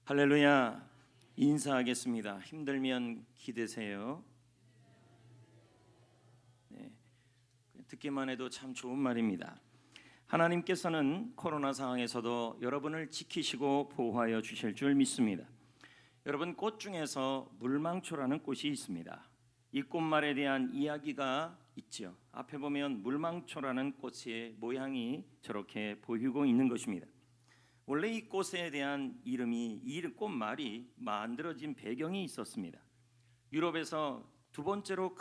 할렐루야. 인사하겠습니다. 힘들면 기대세요. 네, 듣기만 해도 참 좋은 말입니다. 하나님께서는 코로나 상황에서도 여러분을 지키시고 보호하여 주실 줄 믿습니다. 여러분, 꽃 중에서 물망초라는 꽃이 있습니다. 이 꽃말에 대한 이야기가 있죠. 앞에 보면 물망초라는 꽃의 모양이 저렇게 보이고 있는 것입니다. 원래 이 꽃에 대한 이름이, 이 꽃말이 만들어진 배경이 있었습니다. 유럽에서 두 번째로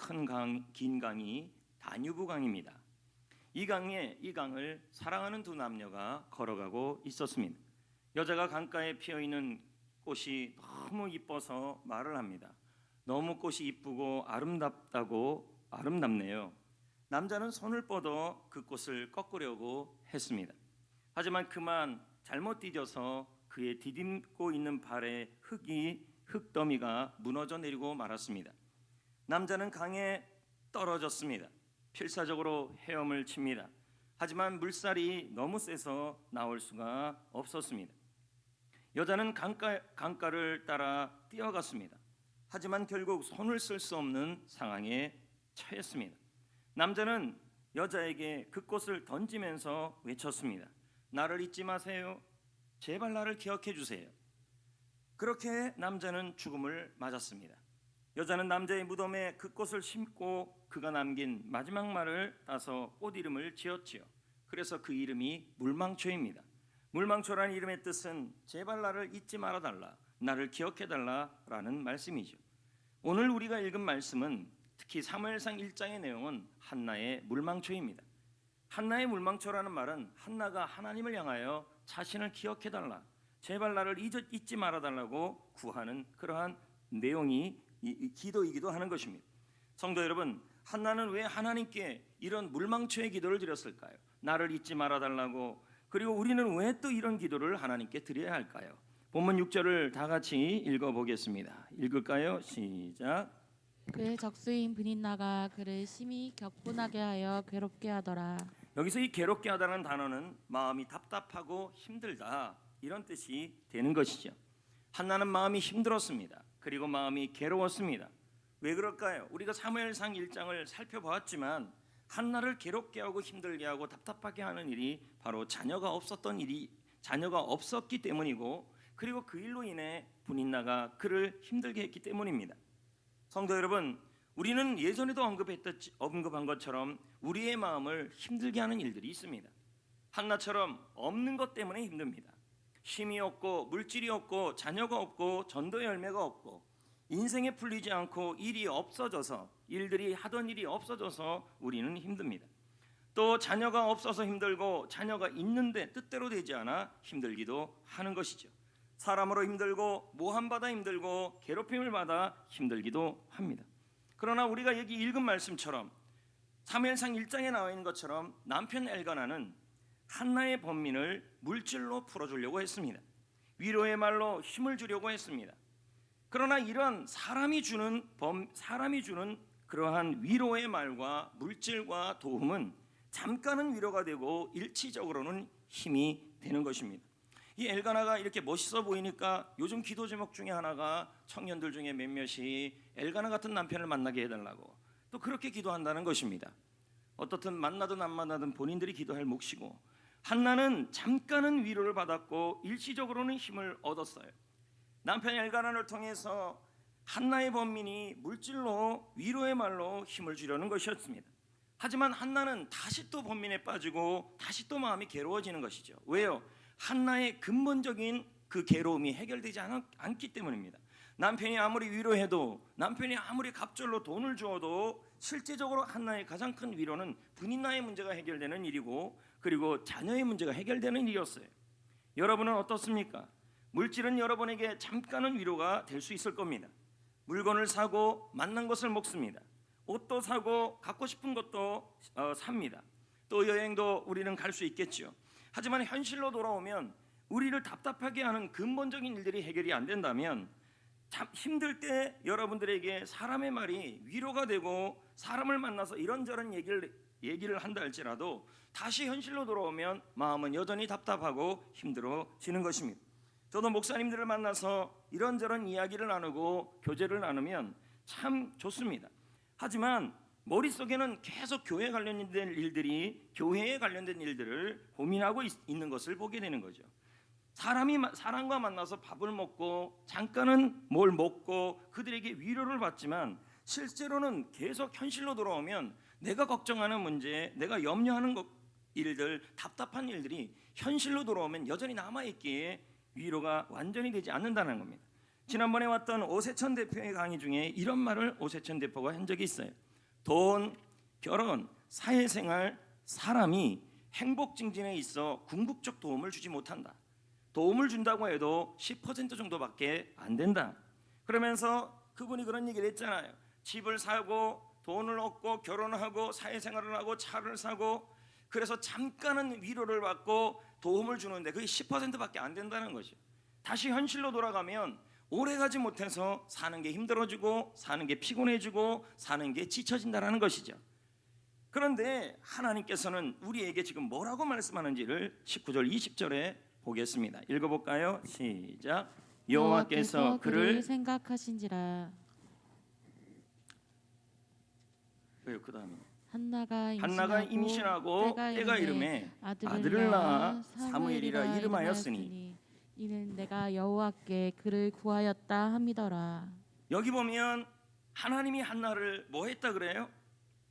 긴 강이 다뉴브 강입니다. 이 강을 사랑하는 두 남녀가 걸어가고 있었습니다. 여자가 강가에 피어있는 꽃이 너무 이뻐서 말을 합니다. 너무 꽃이 이쁘고 아름답네요. 남자는 손을 뻗어 그 꽃을 꺾으려고 했습니다. 하지만 그만 잘못 디뎌서 그의 디딤고 있는 발에 흙더미가 무너져 내리고 말았습니다. 남자는 강에 떨어졌습니다. 필사적으로 헤엄을 칩니다. 하지만 물살이 너무 세서 나올 수가 없었습니다. 여자는 강가를 따라 뛰어갔습니다. 하지만 결국 손을 쓸 수 없는 상황에 처했습니다. 남자는 여자에게 그 꽃을 던지면서 외쳤습니다. 나를 잊지 마세요. 제발 나를 기억해 주세요. 그렇게 남자는 죽음을 맞았습니다. 여자는 남자의 무덤에 그 꽃을 심고 그가 남긴 마지막 말을 따서 꽃 이름을 지었지요. 그래서 그 이름이 물망초입니다. 물망초라는 이름의 뜻은 제발 나를 잊지 말아달라, 나를 기억해달라라는 말씀이죠. 오늘 우리가 읽은 말씀은 특히 사무엘상 1장의 내용은 한나의 물망초입니다. 한나의 물망초라는 말은 한나가 하나님을 향하여 자신을 기억해달라, 제발 나를 잊지 말아달라고 구하는 그러한 내용이 기도이기도 하는 것입니다. 성도 여러분, 한나는 왜 하나님께 이런 물망초의 기도를 드렸을까요? 나를 잊지 말아달라고. 그리고 우리는 왜 또 이런 기도를 하나님께 드려야 할까요? 본문 6절을 다 같이 읽어보겠습니다. 읽을까요? 시작. 그의 적수인 브닛나가 그를 심히 격분하게 하여 괴롭게 하더라. 여기서 이 괴롭게 하다는 단어는 마음이 답답하고 힘들다, 이런 뜻이 되는 것이죠. 한나는 마음이 힘들었습니다. 그리고 마음이 괴로웠습니다. 왜 그럴까요? 우리가 사무엘상 1장을 살펴보았지만 한나를 괴롭게 하고 힘들게 하고 답답하게 하는 일이 바로 자녀가 없었기 때문이고, 그리고 그 일로 인해 브닛나가 그를 힘들게 했기 때문입니다. 성도 여러분, 우리는 예전에도 언급한 것처럼 우리의 마음을 힘들게 하는 일들이 있습니다. 한나처럼 없는 것 때문에 힘듭니다. 쉼이 없고 물질이 없고 자녀가 없고 전도의 열매가 없고 인생에 풀리지 않고 일들이 하던 일이 없어져서 우리는 힘듭니다. 또 자녀가 없어서 힘들고 자녀가 있는데 뜻대로 되지 않아 힘들기도 하는 것이죠. 사람으로 힘들고 모함받아 힘들고 괴롭힘을 받아 힘들기도 합니다. 그러나 우리가 여기 읽은 말씀처럼 사무엘상 1장에 나와 있는 것처럼 남편 엘가나는 한나의 번민을 물질로 풀어주려고 했습니다. 위로의 말로 힘을 주려고 했습니다. 그러나 이런 사람이 주는 그러한 위로의 말과 물질과 도움은 잠깐은 위로가 되고 일시적으로는 힘이 되는 것입니다. 이 엘가나가 이렇게 멋있어 보이니까 요즘 기도 제목 중에 하나가 청년들 중에 몇몇이 엘가나 같은 남편을 만나게 해달라고 또 그렇게 기도한다는 것입니다. 어떻든 만나든 안 만나든 본인들이 기도할 몫이고, 한나는 잠깐은 위로를 받았고 일시적으로는 힘을 얻었어요. 남편 엘가나를 통해서 한나의 번민이 물질로 위로의 말로 힘을 주려는 것이었습니다. 하지만 한나는 다시 또 번민에 빠지고 다시 또 마음이 괴로워지는 것이죠. 왜요? 한나의 근본적인 그 괴로움이 해결되지 않기 때문입니다. 남편이 아무리 위로해도, 남편이 아무리 갑절로 돈을 주어도 실제적으로 한나의 가장 큰 위로는 브닛나의 문제가 해결되는 일이고, 그리고 자녀의 문제가 해결되는 일이었어요. 여러분은 어떻습니까? 물질은 여러분에게 잠깐은 위로가 될 수 있을 겁니다. 물건을 사고 만난 것을 먹습니다. 옷도 사고 갖고 싶은 것도 삽니다. 또 여행도 우리는 갈 수 있겠죠. 하지만 현실로 돌아오면 우리를 답답하게 하는 근본적인 일들이 해결이 안 된다면, 참 힘들 때 여러분들에게 사람의 말이 위로가 되고 사람을 만나서 이런저런 얘기를 한다 할지라도 다시 현실로 돌아오면 마음은 여전히 답답하고 힘들어지는 것입니다. 저도 목사님들을 만나서 이런저런 이야기를 나누고 교제를 나누면 참 좋습니다. 하지만 머릿속에는 계속 교회에 관련된 일들이, 교회에 관련된 일들을 고민하고 있는 것을 보게 되는 거죠. 사람과 만나서 밥을 먹고 잠깐은 뭘 먹고 그들에게 위로를 받지만 실제로는 계속 현실로 돌아오면 내가 걱정하는 문제, 내가 염려하는 일들, 답답한 일들이 현실로 돌아오면 여전히 남아있기에 위로가 완전히 되지 않는다는 겁니다. 지난번에 왔던 오세천 대표의 강의 중에 이런 말을 오세천 대표가 한 적이 있어요. 돈, 결혼, 사회생활, 사람이 행복 증진에 있어 궁극적 도움을 주지 못한다. 도움을 준다고 해도 10% 정도밖에 안 된다. 그러면서 그분이 그런 얘기를 했잖아요. 집을 사고 돈을 얻고 결혼하고 사회생활을 하고 차를 사고 그래서 잠깐은 위로를 받고 도움을 주는데 그게 10%밖에 안 된다는 거죠. 다시 현실로 돌아가면 오래가지 못해서 사는 게 힘들어지고 사는 게 피곤해지고 사는 게 지쳐진다는 것이죠. 그런데 하나님께서는 우리에게 지금 뭐라고 말씀하는지를 19절 20절에 보겠습니다. 읽어볼까요? 시작. 여호와께서 그를 생각하신지라. 왜요? 그 다음에 한나가 임신하고 때가 이름에 아들을 낳아 사무엘이라 이름하였으니 이는 내가 여호와께 그를 구하였다 함이더라. 여기 보면 하나님이 한나를 뭐 했다 그래요?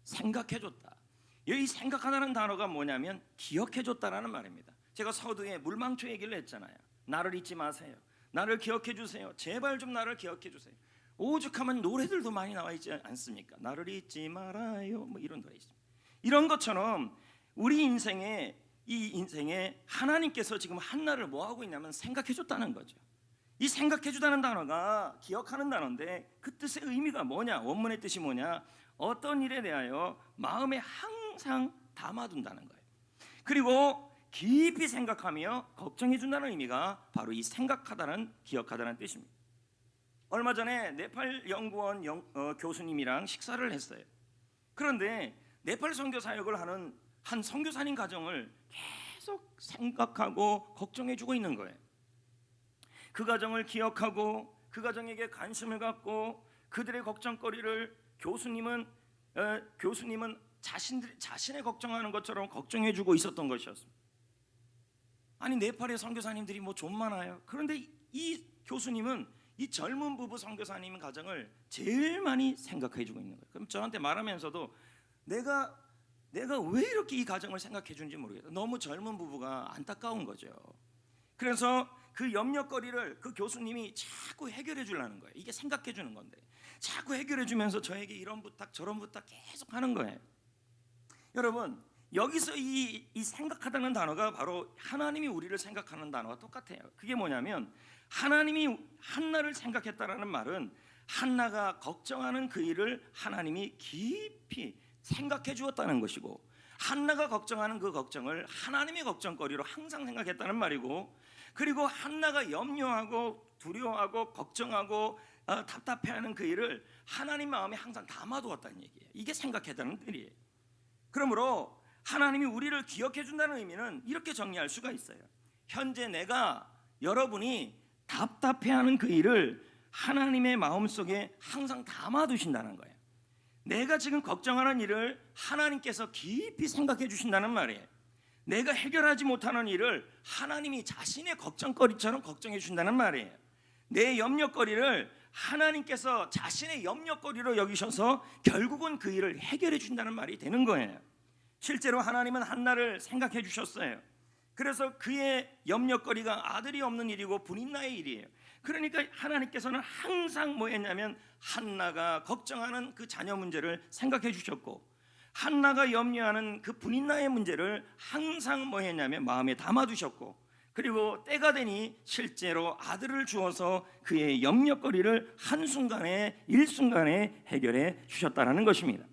생각해줬다. 여기 생각하다는 단어가 뭐냐면 기억해줬다라는 말입니다. 제가 서두에 물망초 얘기를 했잖아요. 나를 잊지 마세요. 나를 기억해주세요. 제발 좀 나를 기억해주세요. 오죽하면 노래들도 많이 나와 있지 않습니까? 나를 잊지 말아요. 뭐 이런 노래 있습니다. 이런 것처럼 우리 이 인생에 하나님께서 지금 한나를 뭐 하고 있냐면 생각해줬다는 거죠. 이 생각해주다는 단어가 기억하는 단어인데 그 뜻의 의미가 뭐냐? 원문의 뜻이 뭐냐? 어떤 일에 대하여 마음에 항상 담아둔다는 거예요. 그리고 깊이 생각하며 걱정해준다는 의미가 바로 이 생각하다는, 기억하다는 뜻입니다. 얼마 전에 네팔 연구원 교수님이랑 식사를 했어요. 그런데 네팔 선교 사역을 하는 한 선교사님 가정을 계속 생각하고 걱정해주고 있는 거예요. 그 가정을 기억하고 그 가정에게 관심을 갖고 그들의 걱정거리를 교수님은 자신의 걱정하는 것처럼 걱정해주고 있었던 것이었습니다. 아니 네팔의 선교사님들이 뭐 좀 많아요. 그런데 이 교수님은 이 젊은 부부 선교사님 가정을 제일 많이 생각해주고 있는 거예요. 그럼 저한테 말하면서도 내가 왜 이렇게 이 가정을 생각해주는지 모르겠어요. 너무 젊은 부부가 안타까운 거죠. 그래서 그 염려거리를 그 교수님이 자꾸 해결해 주려는 거예요. 이게 생각해 주는 건데 자꾸 해결해 주면서 저에게 이런 부탁 저런 부탁 계속 하는 거예요. 여러분 여기서 이 생각하다는 단어가 바로 하나님이 우리를 생각하는 단어와 똑같아요. 그게 뭐냐면 하나님이 한나를 생각했다라는 말은 한나가 걱정하는 그 일을 하나님이 깊이 생각해 주었다는 것이고 한나가 걱정하는 그 걱정을 하나님의 걱정거리로 항상 생각했다는 말이고 그리고 한나가 염려하고 두려워하고 걱정하고 답답해하는 그 일을 하나님 마음에 항상 담아두었다는 얘기예요. 이게 생각했다는 뜻이에요. 그러므로 하나님이 우리를 기억해 준다는 의미는 이렇게 정리할 수가 있어요. 현재 여러분이 답답해하는 그 일을 하나님의 마음속에 항상 담아두신다는 거예요. 내가 지금 걱정하는 일을 하나님께서 깊이 생각해 주신다는 말이에요. 내가 해결하지 못하는 일을 하나님이 자신의 걱정거리처럼 걱정해 주신다는 말이에요. 내 염려거리를 하나님께서 자신의 염려거리로 여기셔서 결국은 그 일을 해결해 준다는 말이 되는 거예요. 실제로 하나님은 한나를 생각해 주셨어요. 그래서 그의 염려거리가 아들이 없는 일이고 분인나의 일이에요. 그러니까 하나님께서는 항상 뭐 했냐면 한나가 걱정하는 그 자녀 문제를 생각해 주셨고 한나가 염려하는 그 분인나의 문제를 항상 뭐 했냐면 마음에 담아두셨고 그리고 때가 되니 실제로 아들을 주어서 그의 염려거리를 한순간에 일순간에 해결해 주셨다는 것입니다.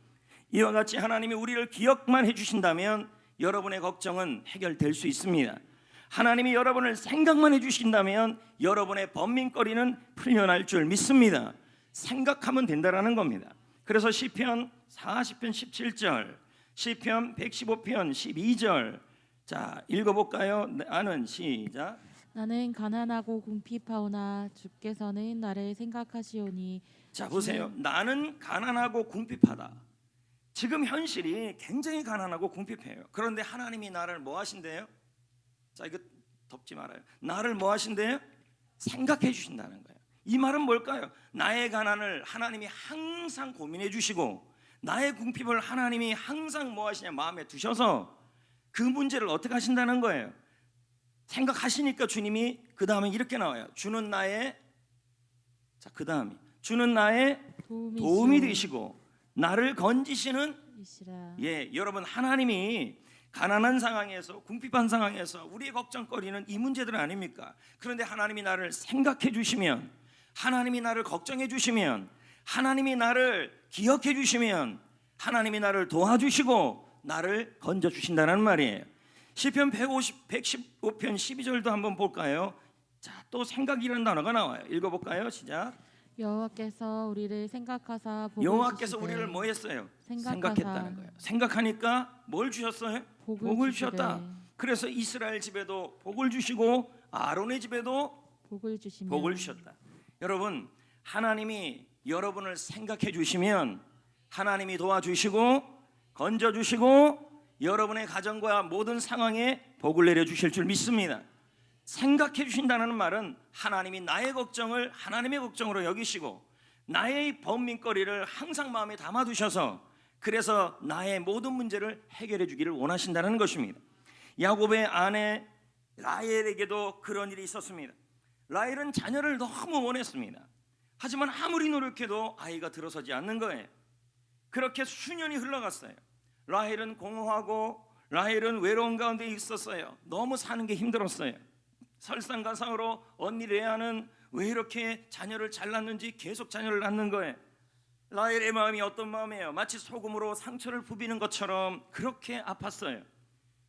이와 같이 하나님이 우리를 기억만 해주신다면 여러분의 걱정은 해결될 수 있습니다. 하나님이 여러분을 생각만 해주신다면 여러분의 번민거리는 풀려날 줄 믿습니다. 생각하면 된다라는 겁니다. 그래서 시편 40편 17절, 시편 115편 12절 자 읽어볼까요? 아는 시작. 나는 가난하고 궁핍하오나 주께서는 나를 생각하시오니. 자 보세요. 나는 가난하고 궁핍하다. 지금 현실이 굉장히 가난하고 궁핍해요. 그런데 하나님이 나를 뭐 하신대요? 자 이거 덮지 말아요. 나를 뭐 하신대요? 생각해 주신다는 거예요. 이 말은 뭘까요? 나의 가난을 하나님이 항상 고민해 주시고 나의 궁핍을 하나님이 항상 뭐 하시냐 마음에 두셔서 그 문제를 어떻게 하신다는 거예요. 생각하시니까 주님이 그 다음에 이렇게 나와요. 주는 나의 그 다음이 주는 나의 도움이 되시고 나를 건지시는 이시라. 여러분 하나님이 가난한 상황에서 궁핍한 상황에서 우리의 걱정거리는 이 문제들 아닙니까? 그런데 하나님이 나를 생각해 주시면 하나님이 나를 걱정해 주시면 하나님이 나를 기억해 주시면 하나님이 나를 도와주시고 나를 건져 주신다는 말이에요. 시편 115편 12절도 한번 볼까요? 자, 또 생각이라는 단어가 나와요. 읽어볼까요? 시작. 여호와께서 우리를 생각하사 복을 여호와께서 주시되 우리를 뭐 했어요? 생각하사 생각했다는 거예요. 생각하니까 뭘 주셨어요? 복을 주셨다. 주시되 그래서 이스라엘 집에도 복을 주시고 아론의 집에도 복을 주시며 복을 주셨다. 여러분 하나님이 여러분을 생각해 주시면 하나님이 도와주시고 건져 주시고 여러분의 가정과 모든 상황에 복을 내려 주실 줄 믿습니다. 생각해 주신다는 말은 하나님이 나의 걱정을 하나님의 걱정으로 여기시고 나의 번민거리를 항상 마음에 담아 두셔서 그래서 나의 모든 문제를 해결해 주기를 원하신다는 것입니다. 야곱의 아내 라헬에게도 그런 일이 있었습니다. 라헬은 자녀를 너무 원했습니다. 하지만 아무리 노력해도 아이가 들어서지 않는 거예요. 그렇게 수년이 흘러갔어요. 라헬은 공허하고 라헬은 외로운 가운데 있었어요. 너무 사는 게 힘들었어요. 설상가상으로 언니 레아는 왜 이렇게 자녀를 잘 낳는지 계속 자녀를 낳는 거예요. 라헬의 마음이 어떤 마음이에요? 마치 소금으로 상처를 부비는 것처럼 그렇게 아팠어요.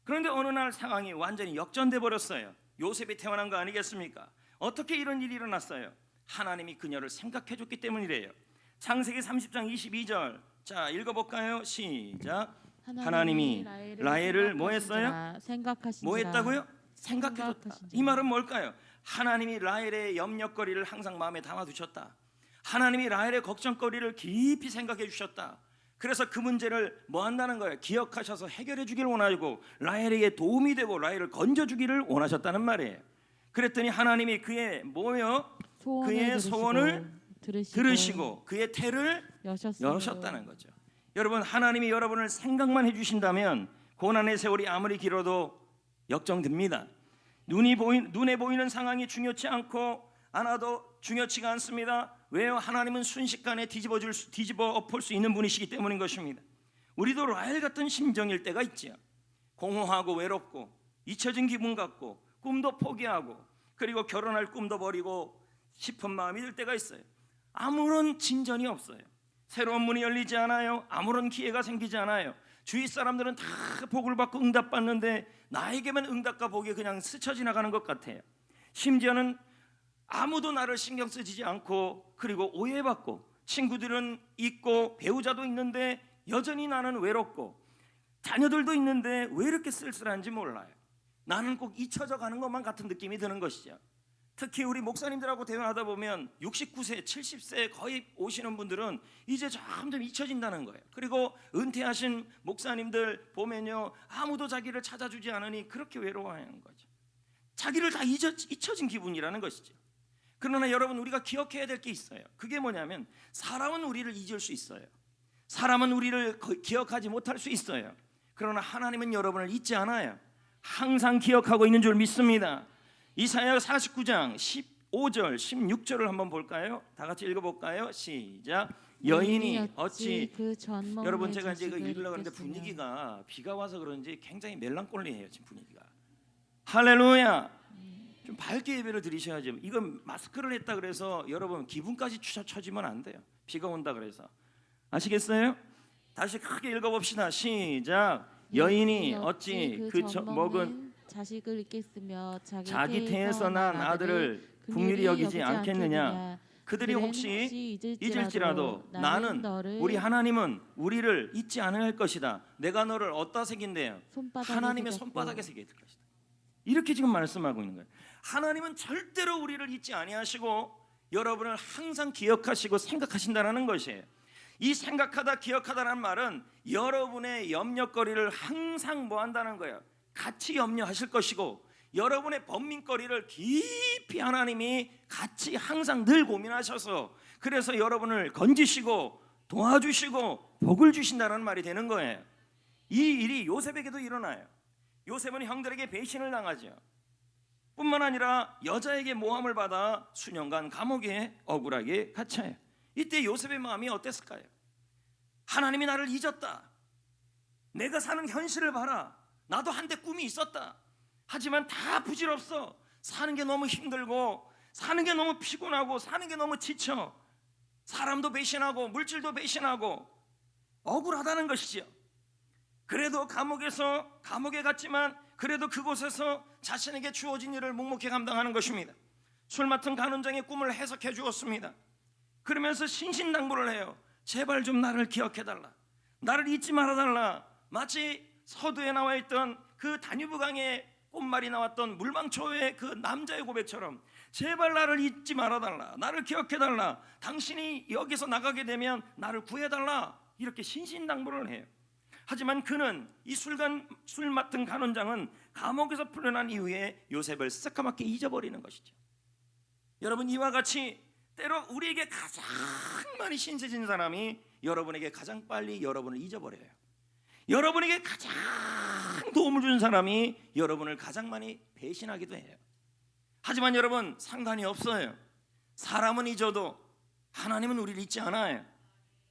그런데 어느 날 상황이 완전히 역전돼 버렸어요. 요셉이 태어난 거 아니겠습니까? 어떻게 이런 일이 일어났어요? 하나님이 그녀를 생각해 줬기 때문이래요. 창세기 30장 22절 자 읽어볼까요? 시작. 하나님이 라헬을 뭐 했어요? 생각하신지라. 뭐 했다고요? 생각해줬다. 이 말은 뭘까요? 하나님이 라헬의 염려거리를 항상 마음에 담아두셨다. 하나님이 라헬의 걱정거리를 깊이 생각해 주셨다. 그래서 그 문제를 뭐 한다는 거예요? 기억하셔서 해결해 주기를 원하고 라헬에게 도움이 되고 라헬을 건져주기를 원하셨다는 말이에요. 그랬더니 하나님이 그의 뭐요? 그의 소원을 들으시고 그의 태를 여셨다는 거죠. 여러분 하나님이 여러분을 생각만 해주신다면 고난의 세월이 아무리 길어도 역정됩니다. 눈에 보이는 상황이 중요치 않아도 중요치가 않습니다. 왜요? 하나님은 순식간에 뒤집어 엎을 수 있는 분이시기 때문인 것입니다. 우리도 라헬 같은 심정일 때가 있지요. 공허하고 외롭고 잊혀진 기분 같고 꿈도 포기하고 그리고 결혼할 꿈도 버리고 싶은 마음이 들 때가 있어요. 아무런 진전이 없어요. 새로운 문이 열리지 않아요. 아무런 기회가 생기지 않아요. 주위 사람들은 다 복을 받고 응답받는데 나에게만 응답과 복이 그냥 스쳐 지나가는 것 같아요. 심지어는 아무도 나를 신경 쓰지 않고 그리고 오해받고 친구들은 있고 배우자도 있는데 여전히 나는 외롭고 자녀들도 있는데 왜 이렇게 쓸쓸한지 몰라요. 나는 꼭 잊혀져 가는 것만 같은 느낌이 드는 것이죠. 특히 우리 목사님들하고 대화하다 보면 69세, 70세 거의 오시는 분들은 이제 점점 잊혀진다는 거예요. 그리고 은퇴하신 목사님들 보면요 아무도 자기를 찾아주지 않으니 그렇게 외로워하는 거죠. 자기를 다 잊혀진 기분이라는 것이죠. 그러나 여러분 우리가 기억해야 될 게 있어요. 그게 뭐냐면 사람은 우리를 잊을 수 있어요. 사람은 우리를 기억하지 못할 수 있어요. 그러나 하나님은 여러분을 잊지 않아요. 항상 기억하고 있는 줄 믿습니다. 이사야 49장 15절 16절을 한번 볼까요? 다 같이 읽어볼까요? 시작. 여인이 어찌 여러분 제가 이제 이거 읽으려고 하는데 분위기가 비가 와서 그런지 굉장히 멜랑콜리해요. 지금 분위기가. 할렐루야. 좀 밝게 예배를 드리셔야죠. 이건 마스크를 했다 그래서 여러분 기분까지 쳐지면 안 돼요. 비가 온다 그래서 아시겠어요? 다시 크게 읽어봅시다. 시작. 여인이 어찌 그 먹은 자식을 잊겠으며 자기 태에서 난 아들을 긍휼히 여기지 않겠느냐. 그들이 혹시 잊을지라도 나는 우리 하나님은 우리를 잊지 않을 것이다. 내가 너를 어디다 새긴대요? 하나님의 손바닥에 새길 것이다. 이렇게 지금 말씀하고 있는 거예요. 하나님은 절대로 우리를 잊지 아니하시고 여러분을 항상 기억하시고 생각하신다는 것이에요. 이 생각하다 기억하다라는 말은 여러분의 염려거리를 항상 뭐 한다는 거예요. 같이 염려하실 것이고 여러분의 번민거리를 깊이 하나님이 같이 항상 늘 고민하셔서 그래서 여러분을 건지시고 도와주시고 복을 주신다는 말이 되는 거예요. 이 일이 요셉에게도 일어나요. 요셉은 형들에게 배신을 당하죠. 뿐만 아니라 여자에게 모함을 받아 수년간 감옥에 억울하게 갇혀요. 이때 요셉의 마음이 어땠을까요? 하나님이 나를 잊었다. 내가 사는 현실을 봐라. 나도 한때 꿈이 있었다. 하지만 다 부질없어. 사는 게 너무 힘들고 사는 게 너무 피곤하고 사는 게 너무 지쳐. 사람도 배신하고 물질도 배신하고 억울하다는 것이죠. 그래도 감옥에 갔지만 그래도 그곳에서 자신에게 주어진 일을 묵묵히 감당하는 것입니다. 술 맡은 간원장의 꿈을 해석해 주었습니다. 그러면서 신신당부를 해요. 제발 좀 나를 기억해달라. 나를 잊지 말아달라. 마치 서두에 나와 있던 그 다뉴브강에 꽃말이 나왔던 물망초의 그 남자의 고백처럼 제발 나를 잊지 말아달라. 나를 기억해달라. 당신이 여기서 나가게 되면 나를 구해달라. 이렇게 신신당부를 해요. 하지만 그는 이 술 맡은 간원장은 감옥에서 풀려난 이후에 요셉을 새까맣게 잊어버리는 것이죠. 여러분, 이와 같이 때로 우리에게 가장 많이 신세진 사람이 여러분에게 가장 빨리 여러분을 잊어버려요. 여러분에게 가장 도움을 준 사람이 여러분을 가장 많이 배신하기도 해요. 하지만 여러분, 상관이 없어요. 사람은 잊어도 하나님은 우리를 잊지 않아요.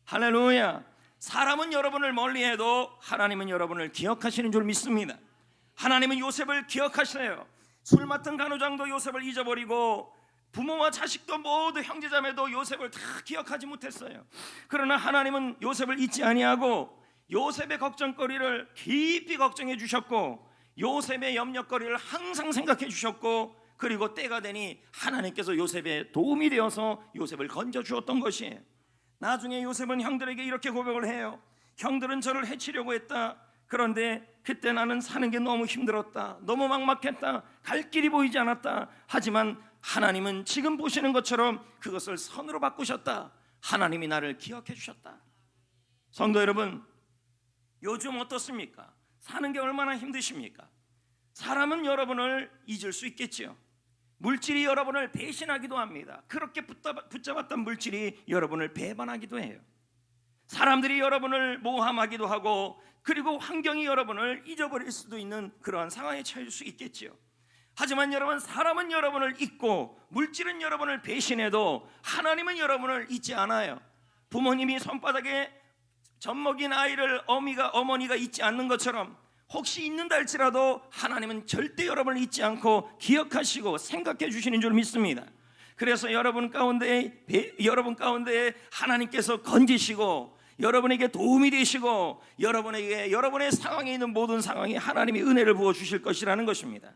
할렐루야. 사람은 여러분을 멀리해도 하나님은 여러분을 기억하시는 줄 믿습니다. 하나님은 요셉을 기억하세요. 술 맡은 간호장도 요셉을 잊어버리고 부모와 자식도 모두 형제자매도 요셉을 다 기억하지 못했어요. 그러나 하나님은 요셉을 잊지 아니하고 요셉의 걱정거리를 깊이 걱정해 주셨고 요셉의 염려거리를 항상 생각해 주셨고 그리고 때가 되니 하나님께서 요셉의 도움이 되어서 요셉을 건져 주었던 것이에요. 나중에 요셉은 형들에게 이렇게 고백을 해요. 형들은 저를 해치려고 했다. 그런데 그때 나는 사는 게 너무 힘들었다. 너무 막막했다. 갈 길이 보이지 않았다. 하지만 하나님은 지금 보시는 것처럼 그것을 선으로 바꾸셨다. 하나님이 나를 기억해 주셨다. 성도 여러분, 요즘 어떻습니까? 사는 게 얼마나 힘드십니까? 사람은 여러분을 잊을 수 있겠지요. 물질이 여러분을 배신하기도 합니다. 그렇게 붙잡았던 물질이 여러분을 배반하기도 해요. 사람들이 여러분을 모함하기도 하고 그리고 환경이 여러분을 잊어버릴 수도 있는 그러한 상황에 처할 수 있겠지요. 하지만 여러분, 사람은 여러분을 잊고 물질은 여러분을 배신해도 하나님은 여러분을 잊지 않아요. 부모님이 손바닥에 젖먹인 아이를 어머니가 잊지 않는 것처럼 혹시 잊는다 할지라도 하나님은 절대 여러분을 잊지 않고 기억하시고 생각해 주시는 줄 믿습니다. 그래서 여러분 가운데 하나님께서 건지시고 여러분에게 도움이 되시고 여러분의 상황에 있는 모든 상황에 하나님이 은혜를 부어 주실 것이라는 것입니다.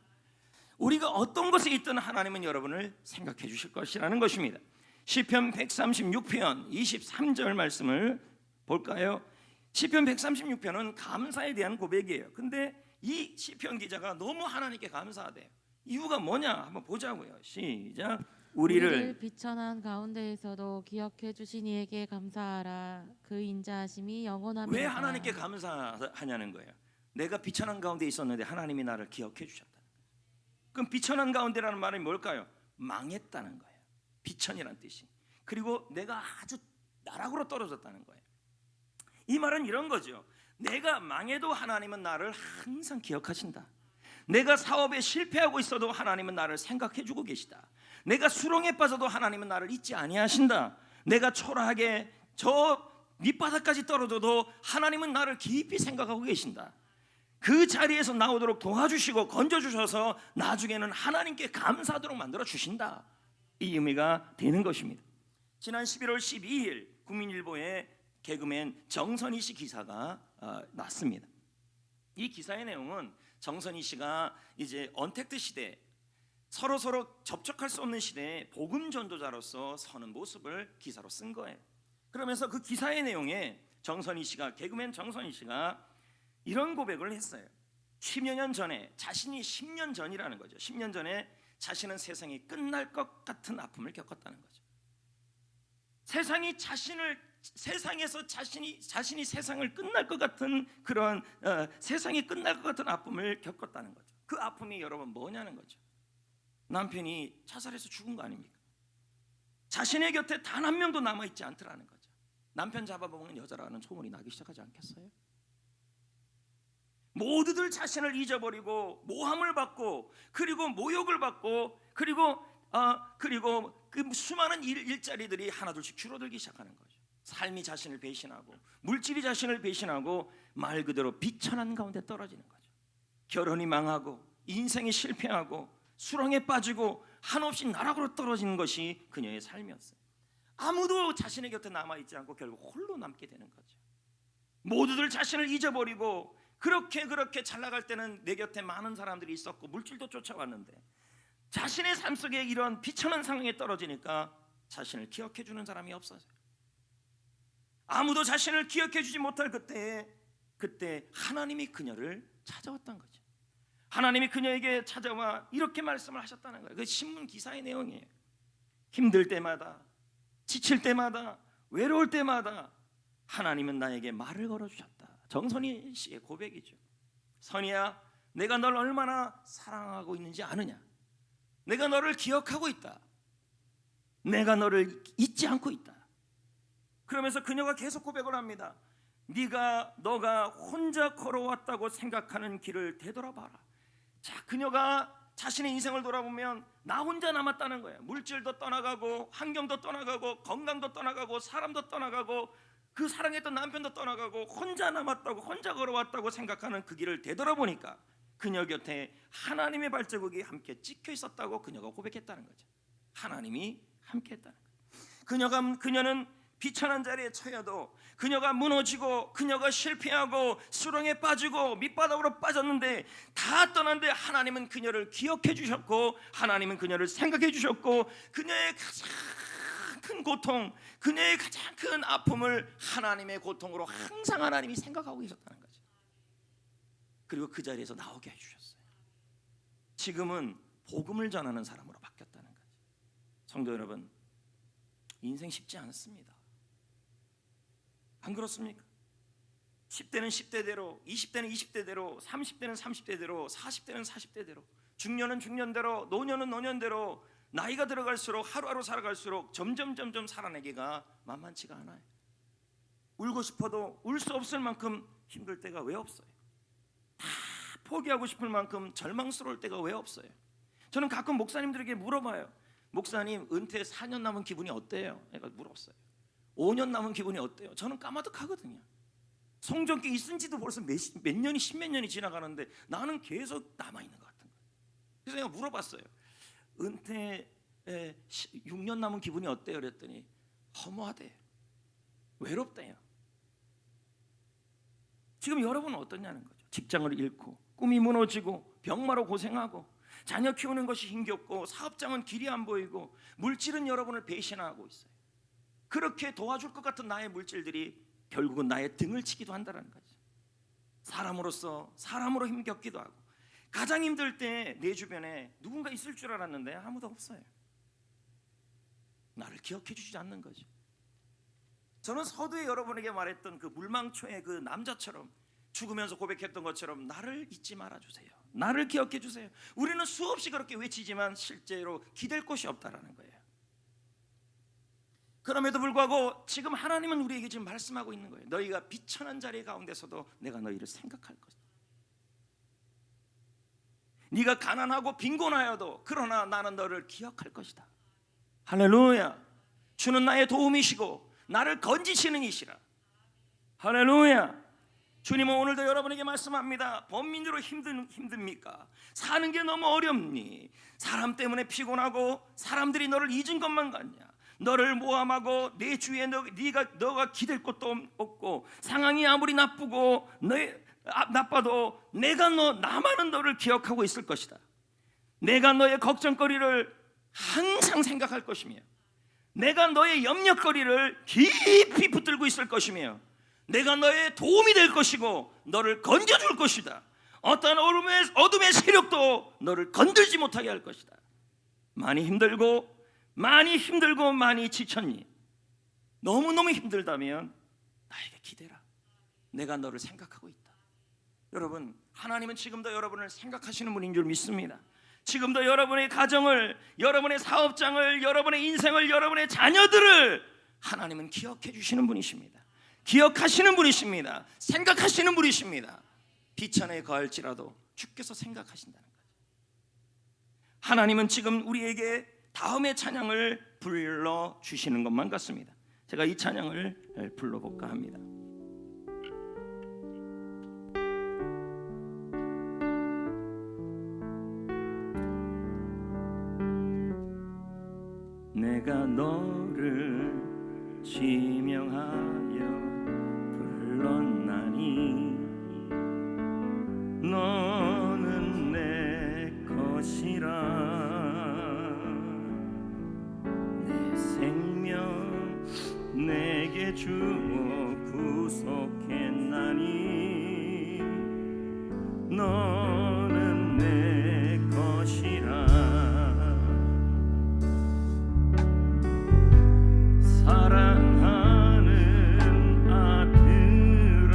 우리가 어떤 것에 있든 하나님은 여러분을 생각해 주실 것이라는 것입니다. 시편 136편 23절 말씀을 볼까요? 시편 136편은 감사에 대한 고백이에요. 근데 이 시편 기자가 너무 하나님께 감사하대요. 이유가 뭐냐? 한번 보자고요. 시작. 우리를 비천한 가운데에서도 기억해 주신 이에게 감사하라. 그 인자하심이 영원하리라. 왜 하나님께 감사하냐는 거예요. 내가 비천한 가운데 있었는데 하나님이 나를 기억해 주셨다. 그럼 비천한 가운데라는 말이 뭘까요? 망했다는 거예요. 비천이란 뜻이. 그리고 내가 아주 나락으로 떨어졌다는 거예요. 이 말은 이런 거죠. 내가 망해도 하나님은 나를 항상 기억하신다. 내가 사업에 실패하고 있어도 하나님은 나를 생각해 주고 계시다. 내가 수렁에 빠져도 하나님은 나를 잊지 아니하신다. 내가 초라하게 저 밑바닥까지 떨어져도 하나님은 나를 깊이 생각하고 계신다. 그 자리에서 나오도록 도와주시고 건져주셔서 나중에는 하나님께 감사하도록 만들어 주신다. 이 의미가 되는 것입니다. 지난 11월 12일 국민일보에 개그맨 정선희 씨 기사가 났습니다. 이 기사의 내용은 정선희 씨가 이제 언택트 시대, 서로 접촉할 수 없는 시대에 복음 전도자로서 서는 모습을 기사로 쓴 거예요. 그러면서 그 기사의 내용에 개그맨 정선희 씨가 이런 고백을 했어요. 10여 년 전에, 자신이 10년 전이라는 거죠. 10년 전에 자신은 세상이 끝날 것 같은 아픔을 겪었다는 거죠. 세상에서 자신이 세상을 끝날 것 같은 그런 세상이 끝날 것 같은 아픔을 겪었다는 거죠. 그 아픔이 여러분 뭐냐는 거죠. 남편이 자살해서 죽은 거 아닙니까? 자신의 곁에 단 한 명도 남아있지 않더라는 거죠. 남편 잡아먹는 여자라는 소문이 나기 시작하지 않겠어요? 모두들 자신을 잊어버리고 모함을 받고, 그리고 모욕을 받고, 그리고 그 수많은 일자리들이 하나둘씩 줄어들기 시작하는 거죠. 삶이 자신을 배신하고, 물질이 자신을 배신하고, 말 그대로 비천한 가운데 떨어지는 거죠. 결혼이 망하고, 인생이 실패하고, 수렁에 빠지고, 한없이 나락으로 떨어지는 것이 그녀의 삶이었어요. 아무도 자신의 곁에 남아있지 않고 결국 홀로 남게 되는 거죠. 모두들 자신을 잊어버리고, 그렇게 잘 나갈 때는 내 곁에 많은 사람들이 있었고 물질도 쫓아왔는데, 자신의 삶 속에 이런 비천한 상황에 떨어지니까 자신을 기억해 주는 사람이 없어져요. 아무도 자신을 기억해 주지 못할 그때 하나님이 그녀를 찾아왔던 거죠. 하나님이 그녀에게 찾아와 이렇게 말씀을 하셨다는 거예요. 그 신문 기사의 내용이에요. 힘들 때마다, 지칠 때마다, 외로울 때마다 하나님은 나에게 말을 걸어주셨다. 정선희 씨의 고백이죠. 선희야, 내가 널 얼마나 사랑하고 있는지 아느냐? 내가 너를 기억하고 있다. 내가 너를 잊지 않고 있다. 그러면서 그녀가 계속 고백을 합니다. 너가 혼자 걸어왔다고 생각하는 길을 되돌아봐라. 자, 그녀가 자신의 인생을 돌아보면 나 혼자 남았다는 거예요. 물질도 떠나가고, 환경도 떠나가고, 건강도 떠나가고, 사람도 떠나가고, 그 사랑했던 남편도 떠나가고, 혼자 남았다고, 혼자 걸어왔다고 생각하는 그 길을 되돌아보니까 그녀 곁에 하나님의 발자국이 함께 찍혀 있었다고 그녀가 고백했다는 거죠. 하나님이 함께 했다는 거예요. 그녀는 비천한 자리에 처해도, 그녀가 무너지고, 그녀가 실패하고, 수렁에 빠지고, 밑바닥으로 빠졌는데, 다 떠났는데 하나님은 그녀를 기억해 주셨고, 하나님은 그녀를 생각해 주셨고, 그녀의 가장 큰 고통, 그녀의 가장 큰 아픔을 하나님의 고통으로 항상 하나님이 생각하고 계셨다는 거죠. 그리고 그 자리에서 나오게 해주셨어요. 지금은 복음을 전하는 사람으로 바뀌었다는 거죠. 성도 여러분, 인생 쉽지 않습니다. 안 그렇습니까? 10대는 10대대로, 20대는 20대대로, 30대는 30대대로, 40대는 40대대로, 중년은 중년대로, 노년은 노년대로, 나이가 들어갈수록, 하루하루 살아갈수록 점점 살아내기가 만만치가 않아요. 울고 싶어도 울 수 없을 만큼 힘들 때가 왜 없어요? 다 포기하고 싶을 만큼 절망스러울 때가 왜 없어요? 저는 가끔 목사님들에게 물어봐요. 목사님, 은퇴 4년 남은 기분이 어때요? 내가 물었어요. 5년 남은 기분이 어때요? 저는 까마득하거든요. 성전께 있은 지도 벌써 몇 년이, 십몇 년이 지나가는데 나는 계속 남아있는 것 같은 거예요. 그래서 내가 물어봤어요. 은퇴 6년 남은 기분이 어때요? 그랬더니 허무하대요. 외롭대요. 지금 여러분은 어떠냐는 거죠. 직장을 잃고, 꿈이 무너지고, 병마로 고생하고, 자녀 키우는 것이 힘겹고, 사업장은 길이 안 보이고, 물질은 여러분을 배신하고 있어요. 그렇게 도와줄 것 같은 나의 물질들이 결국은 나의 등을 치기도 한다는 거죠. 사람으로 힘겹기도 하고, 가장 힘들 때 내 주변에 누군가 있을 줄 알았는데 아무도 없어요. 나를 기억해 주지 않는 거죠. 저는 서두에 여러분에게 말했던 그 물망초의 그 남자처럼, 죽으면서 고백했던 것처럼 나를 잊지 말아주세요. 나를 기억해 주세요. 우리는 수없이 그렇게 외치지만 실제로 기댈 곳이 없다라는 거예요. 그럼에도 불구하고 지금 하나님은 우리에게 지금 말씀하고 있는 거예요. 너희가 비천한 자리 가운데서도 내가 너희를 생각할 것이다. 네가 가난하고 빈곤하여도 그러나 나는 너를 기억할 것이다. 할렐루야. 주는 나의 도움이시고 나를 건지시는 이시라. 할렐루야. 주님은 오늘도 여러분에게 말씀합니다. 범민으로 힘듭니까? 사는 게 너무 어렵니? 사람 때문에 피곤하고 사람들이 너를 잊은 것만 같냐? 너를 모함하고 내 주위에 너가 기댈 곳도 없고, 상황이 아무리 나쁘고 나빠도 나만은 너를 기억하고 있을 것이다. 내가 너의 걱정거리를 항상 생각할 것이며, 내가 너의 염려거리를 깊이 붙들고 있을 것이며, 내가 너의 도움이 될 것이고 너를 건져줄 것이다. 어떠한 어둠의 세력도 너를 건들지 못하게 할 것이다. 많이 힘들고 많이 지쳤니? 너무너무 힘들다면 나에게 기대라. 내가 너를 생각하고 있다. 여러분, 하나님은 지금도 여러분을 생각하시는 분인 줄 믿습니다. 지금도 여러분의 가정을, 여러분의 사업장을, 여러분의 인생을, 여러분의 자녀들을 하나님은 기억해 주시는 분이십니다. 기억하시는 분이십니다. 생각하시는 분이십니다. 비천에 거할지라도 주께서 생각하신다는 거죠. 하나님은 지금 우리에게 다음의 찬양을 불러주시는 것만 같습니다. 제가 이 찬양을 불러볼까 합니다. 내가 너를 지명하여 불렀나니 너는 내 것이라. 내 생명 내게 주어 구속했나니 너는 내 것이라. 사랑하는 아들아,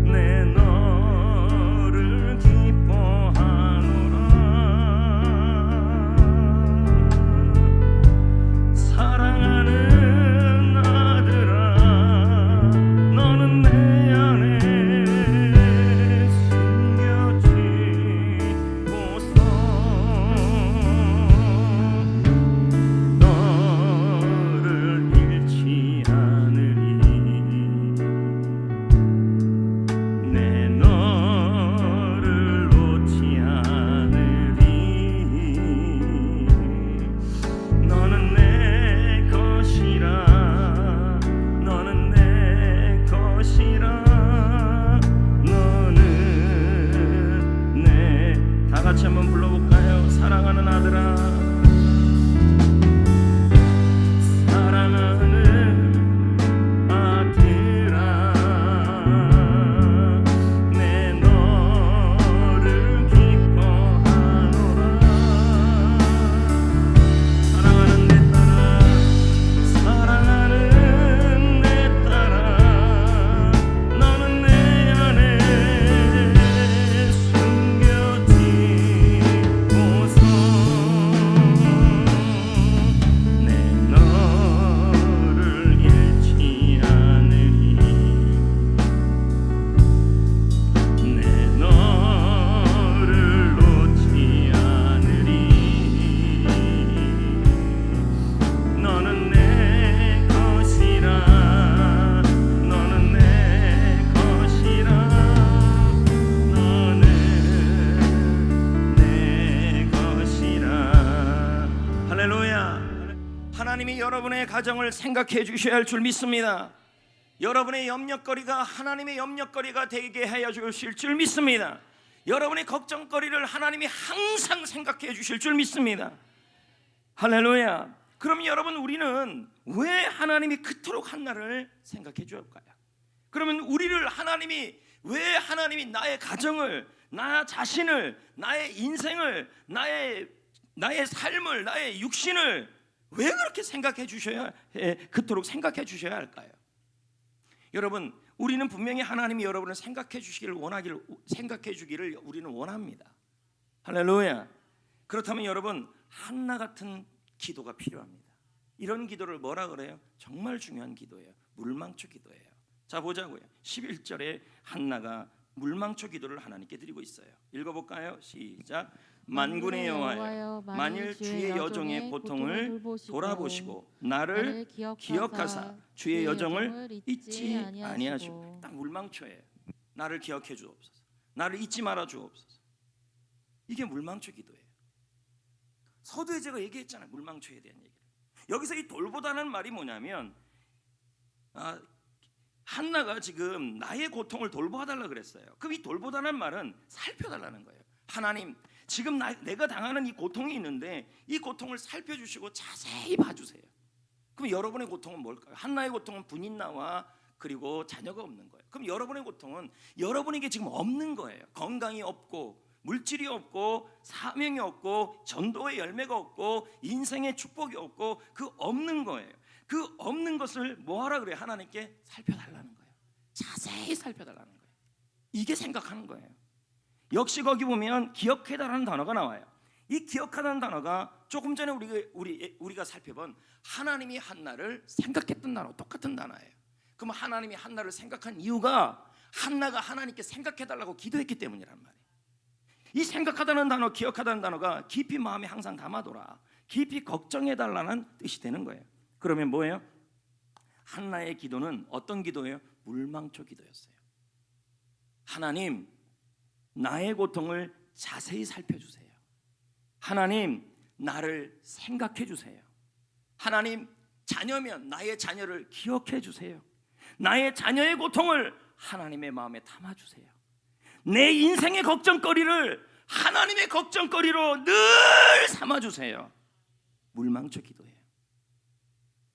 내 너를 기뻐하노라. 사랑하는 아들아, 너는 내 안에 숨겨지고서 너를 잃지 않으리. 내 너를 놓지 않으리. 너는 내 것이라. 너는 내 것이라. 너는 내. 다 같이 한번 불러볼까요? 사랑하는 아들아, 사랑하는 아들아, 내 너를 기뻐하노라. 사랑하는 내 딸아, 사랑하는 내 딸아, 너는 내 안에 숨겨지고서 내 너를 잃지 않으리. 내 너를 놓지 않으리. 너는 내 것이라. 너는 내 것이라. 너는 내 것이라. 할렐루야. 하나님이 여러분의 가정을 생각해 주셔야 할 줄 믿습니다. 여러분의 염려거리가 하나님의 염려거리가 되게 하여 주실 줄 믿습니다. 여러분의 걱정거리를 하나님이 항상 생각해 주실 줄 믿습니다. 할렐루야. 그럼 여러분, 우리는 왜 하나님이 그토록 한나를 생각해 주었을까요? 그러면 우리를 하나님이 왜 하나님이 나의 가정을, 나 자신을, 나의 인생을, 나의 삶을, 나의 육신을 왜 그렇게 생각해 주셔야 그토록 생각해 주셔야 할까요? 여러분, 우리는 분명히 하나님이 여러분을 생각해 주기를 우리는 원합니다. 할렐루야. 그렇다면 여러분, 한나 같은 기도가 필요합니다. 이런 기도를 뭐라 그래요? 정말 중요한 기도예요. 물망초 기도예요. 자, 보자고요. 11절에 한나가 물망초 기도를 하나님께 드리고 있어요. 읽어볼까요? 시작. 만군의 여호와여, 만일 주의 여종의 고통을 돌아보시고 나를 기억하사 주의 여종을 잊지 아니하시고. 딱 물망초예요. 나를 기억해 주옵소서. 나를 잊지 말아 주옵소서. 이게 물망초 기도예요. 서두에 제가 얘기했잖아요. 물망초에 대한 얘기를. 여기서 이 돌보다는 말이 뭐냐면, 한나가 지금 나의 고통을 돌보아달라 그랬어요. 그럼 이 돌보다는 말은 살펴달라는 거예요. 하나님, 지금 내가 당하는 이 고통이 있는데 이 고통을 살펴주시고 자세히 봐주세요. 그럼 여러분의 고통은 뭘까요? 한나의 고통은 분인나와 그리고 자녀가 없는 거예요. 그럼 여러분의 고통은 여러분에게 지금 없는 거예요. 건강이 없고 물질이 없고 사명이 없고 전도의 열매가 없고 인생의 축복이 없고 그 없는 거예요. 그 없는 것을 뭐하라 그래요? 하나님께 살펴달라는 거예요. 자세히 살펴달라는 거예요. 이게 생각하는 거예요. 역시 거기 보면 기억해달라는 단어가 나와요. 이 기억하다는 단어가 조금 전에 우리가 살펴본 하나님이 한나를 생각했던 단어 똑같은 단어예요. 그럼 하나님이 한나를 생각한 이유가 한나가 하나님께 생각해달라고 기도했기 때문이란 말이에요. 이 생각하다는 단어, 기억하다는 단어가 깊이 마음에 항상 담아둬라, 깊이 걱정해달라는 뜻이 되는 거예요. 그러면 뭐예요? 한나의 기도는 어떤 기도예요? 물망초 기도였어요. 하나님, 나의 고통을 자세히 살펴주세요. 하나님, 나를 생각해 주세요. 하나님, 자녀면 나의 자녀를 기억해 주세요. 나의 자녀의 고통을 하나님의 마음에 담아주세요. 내 인생의 걱정거리를 하나님의 걱정거리로 늘 삼아주세요. 물망초 기도예요.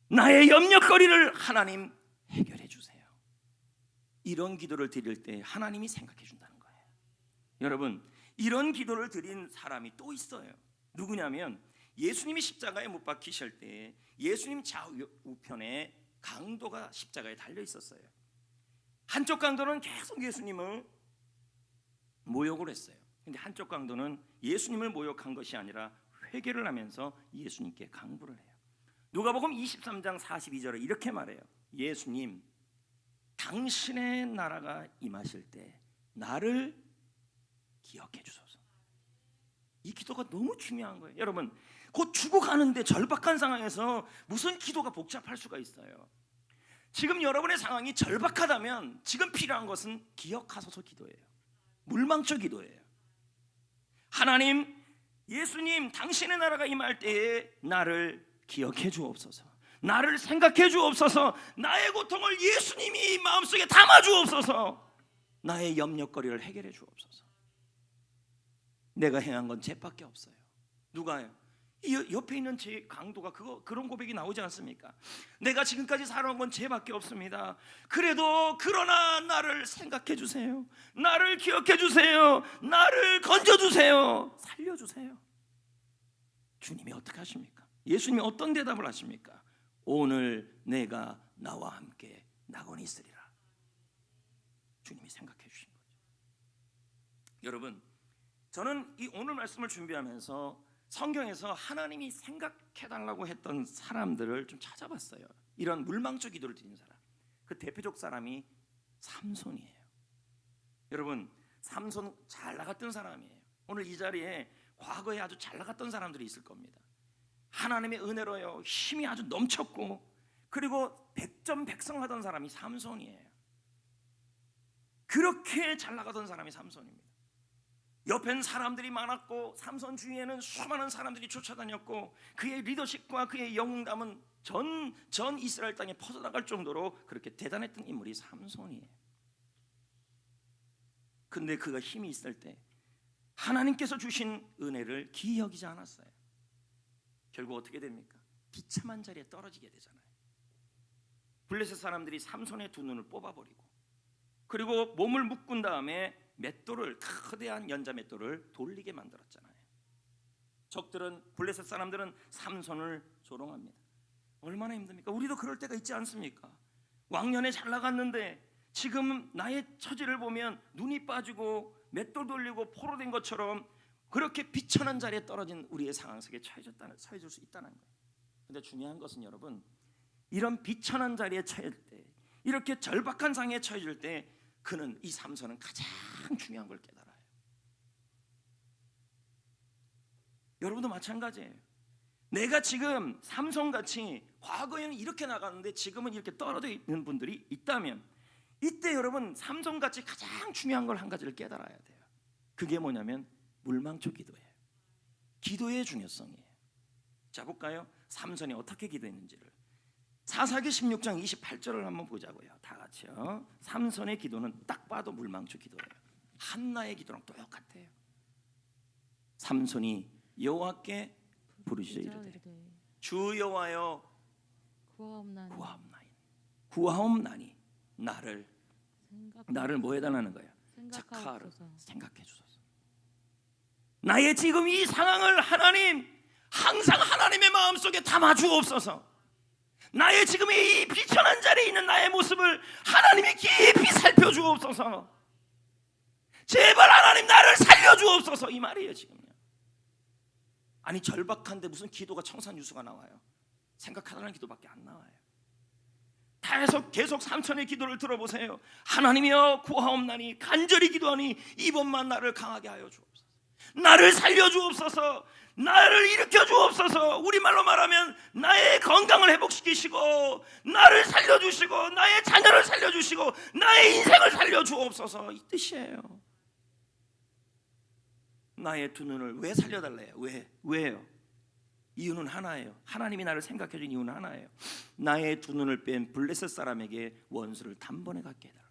나의 염려거리를 하나님 해결해 주세요. 이런 기도를 드릴 때 하나님이 생각해 준다는 거예요. 여러분, 이런 기도를 드린 사람이 또 있어요. 누구냐면 예수님이 십자가에 못 박히실 때 예수님 좌우편에 강도가 십자가에 달려 있었어요. 한쪽 강도는 계속 예수님을 모욕을 했어요. 근데 한쪽 강도는 예수님을 모욕한 것이 아니라 회개를 하면서 예수님께 강구를 해요. 누가복음 23장 42절에 이렇게 말해요. 예수님, 당신의 나라가 임하실 때 나를 기억해 주소서. 이 기도가 너무 중요한 거예요. 여러분, 곧 죽어가는데 절박한 상황에서 무슨 기도가 복잡할 수가 있어요. 지금 여러분의 상황이 절박하다면 지금 필요한 것은 기억하소서 기도예요. 물망초 기도예요. 하나님, 예수님, 당신의 나라가 임할 때에 나를 기억해 주옵소서. 나를 생각해 주옵소서. 나의 고통을 예수님이 마음속에 담아 주옵소서. 나의 염려거리를 해결해 주옵소서. 내가 행한 건 죄밖에 없어요. 누가요? 이 옆에 있는 제 강도가 그런 고백이 나오지 않습니까? 내가 지금까지 살아온 건 죄밖에 없습니다. 그러나 나를 생각해 주세요. 나를 기억해 주세요. 나를 건져 주세요. 살려 주세요. 주님이 어떻게 하십니까? 예수님이 어떤 대답을 하십니까? 오늘 내가 나와 함께 낙원에 있으리라. 주님이 생각해 주신 거죠. 여러분, 저는 이 오늘 말씀을 준비하면서 성경에서 하나님이 생각해달라고 했던 사람들을 좀 찾아봤어요. 이런 물망초 기도를 드린 사람. 그 대표적 사람이 삼손이에요. 여러분, 삼손 잘 나갔던 사람이에요. 오늘 이 자리에 과거에 아주 잘 나갔던 사람들이 있을 겁니다. 하나님의 은혜로요, 힘이 아주 넘쳤고, 그리고 백전백승하던 사람이 삼손이에요. 그렇게 잘 나가던 사람이 삼손입니다. 옆엔 사람들이 많았고 삼손 주위에는 수많은 사람들이 쫓아다녔고 그의 리더십과 그의 영웅담은 전 이스라엘 땅에 퍼져나갈 정도로 그렇게 대단했던 인물이 삼손이에요. 근데 그가 힘이 있을 때 하나님께서 주신 은혜를 기이 여기지 않았어요. 결국 어떻게 됩니까? 비참한 자리에 떨어지게 되잖아요. 블레셋 사람들이 삼손의 두 눈을 뽑아버리고, 그리고 몸을 묶은 다음에 맷돌을, 거대한 연자 맷돌을 돌리게 만들었잖아요. 적들은, 블레셋 사람들은 삼손을 조롱합니다. 얼마나 힘듭니까? 우리도 그럴 때가 있지 않습니까? 왕년에 잘 나갔는데 지금 나의 처지를 보면 눈이 빠지고 맷돌 돌리고 포로된 것처럼 그렇게 비천한 자리에 떨어진 우리의 상황 속에 처해질 수 있다는 거예요. 근데 중요한 것은 여러분, 이런 비천한 자리에 처해질 때, 이렇게 절박한 상황에 처해질 때 그는, 이 삼손은 가장 중요한 걸 깨달아요. 여러분도 마찬가지예요. 내가 지금 삼손같이 과거에는 이렇게 나갔는데 지금은 이렇게 떨어져 있는 분들이 있다면, 이때 여러분 삼손같이 가장 중요한 걸 한 가지를 깨달아야 돼요. 그게 뭐냐면 물망초 기도예요. 기도의 중요성이에요. 자, 볼까요? 삼손이 어떻게 기도했는지를. 사사기 16장 28절을 한번 보자고요. 다 같이요. 삼손의 기도는 딱 봐도 물망초 기도예요. 한나의 기도랑 똑같아요. 삼손이 여호와께 부르짖어 이르되 주 여호와여 구하옵나니. 나를 생각하옵소서. 뭐 해달라는 거야? 생각하옵소서. 생각해 주소서. 나의 지금 이 상황을 하나님 항상 하나님의 마음속에 담아 주옵소서. 나의 지금의 이 비천한 자리에 있는 나의 모습을 하나님이 깊이 살펴주옵소서. 제발 하나님 나를 살려주옵소서, 이 말이에요 지금요. 아니 절박한데 무슨 기도가 청산유수가 나와요? 생각하라는 기도밖에 안 나와요. 계속 삼천의 기도를 들어보세요. 하나님이여 구하옵나니 간절히 기도하니 이번만 나를 강하게 하여 주옵소서. 나를 살려주옵소서. 나를 일으켜 주옵소서. 우리말로 말하면 나의 건강을 회복시키시고 나를 살려주시고 나의 자녀를 살려주시고 나의 인생을 살려주옵소서, 이 뜻이에요. 나의 두 눈을 왜 살려달래요? 왜요? 이유는 하나예요. 하나님이 나를 생각해 준 이유는 하나예요. 나의 두 눈을 뺀 블레셋 사람에게 원수를 단번에 갖게 해달라.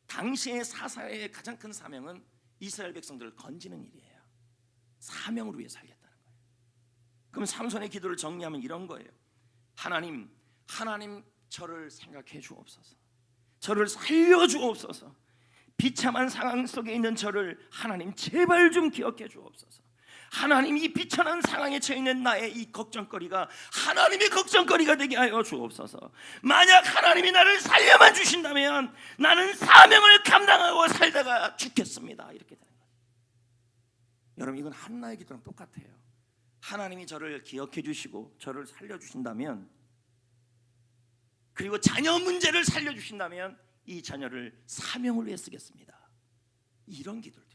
당시의 사사의 가장 큰 사명은 이스라엘 백성들을 건지는 일이에요. 사명을 위해 살겠다는 거예요. 그럼 삼손의 기도를 정리하면 이런 거예요. 하나님 저를 생각해 주옵소서. 저를 살려 주옵소서. 비참한 상황 속에 있는 저를 하나님 제발 좀 기억해 주옵소서. 하나님 이 비천한 상황에 처해 있는 나의 이 걱정거리가 하나님의 걱정거리가 되게 하여 주옵소서. 만약 하나님이 나를 살려만 주신다면 나는 사명을 감당하고 살다가 죽겠습니다, 이렇게 되는 거예요. 여러분, 이건 한나의 기도랑 똑같아요. 하나님이 저를 기억해 주시고 저를 살려주신다면, 그리고 자녀 문제를 살려주신다면 이 자녀를 사명을 위해 쓰겠습니다, 이런 기도를 드립니다.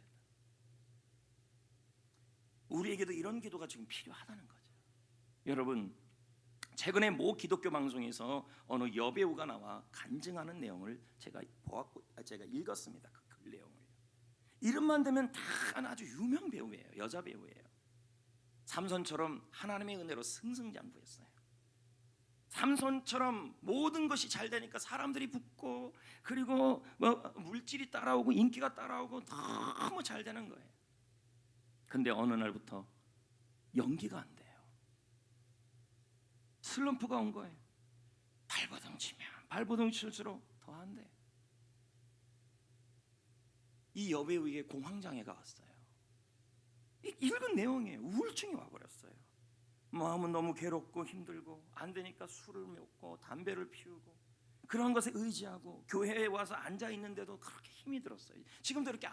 우리에게도 이런 기도가 지금 필요하다는 거죠. 여러분, 최근에 모 기독교 방송에서 어느 여배우가 나와 간증하는 내용을 제가 읽었습니다. 그 글 내용을. 이름만 되면 다 아주 유명 배우예요. 여자 배우예요. 삼손처럼 하나님의 은혜로 승승장구했어요. 삼손처럼 모든 것이 잘 되니까 사람들이 붙고, 그리고 물질이 따라오고 인기가 따라오고 너무 잘 되는 거예요. 근데 어느 날부터 연기가 안 돼요. 슬럼프가 온 거예요. 발버둥 치면 발버둥 칠수록 더 안 돼요. 이 여배우에게 공황장애가 왔어요. 읽은 내용이에요. 우울증이 와버렸어요. 마음은 너무 괴롭고 힘들고, 안 되니까 술을 먹고 담배를 피우고, 그런 것에 의지하고 교회에 와서 앉아 있는데도 그렇게 힘이 들었어요. 지금도 이렇게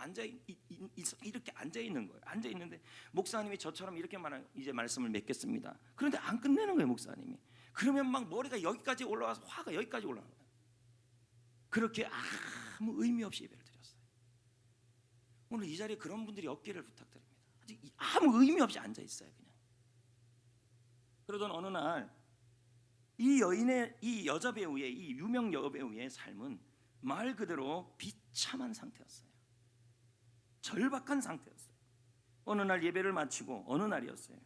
이렇게 앉아 있는 거예요. 앉아 있는데 목사님이 저처럼 이렇게 이제 말씀을 맺겠습니다. 그런데 안 끝내는 거예요, 목사님이. 그러면 막 머리가 여기까지 올라와서 화가 여기까지 올라가는 거예요. 그렇게 아무 의미 없이 예배를 드렸어요. 오늘 이 자리에 그런 분들이 없기를 부탁드립니다. 아무 의미 없이 앉아 있어요, 그냥. 그러던 어느 날 이 여자 배우의, 이 유명 여배우의 삶은 말 그대로 비참한 상태였어요. 절박한 상태였어요. 어느 날 예배를 마치고, 어느 날이었어요.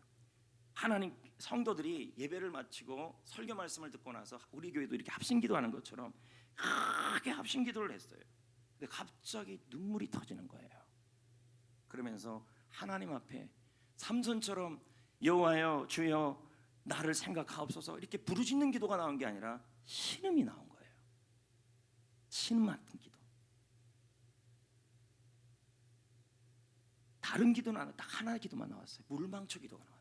하나님 성도들이 예배를 마치고 설교 말씀을 듣고 나서 우리 교회도 이렇게 합심기도하는 것처럼 크게 합심기도를 했어요. 근데 갑자기 눈물이 터지는 거예요. 그러면서 하나님 앞에 삼손처럼 여호와여 주여 나를 생각하옵소서 이렇게 부르짖는 기도가 나온 게 아니라 신음이 나온 거예요. 신음 같은 기도. 다른 기도는 안 나와요. 딱 하나의 기도만 나왔어요. 물망초 기도가 나왔어요.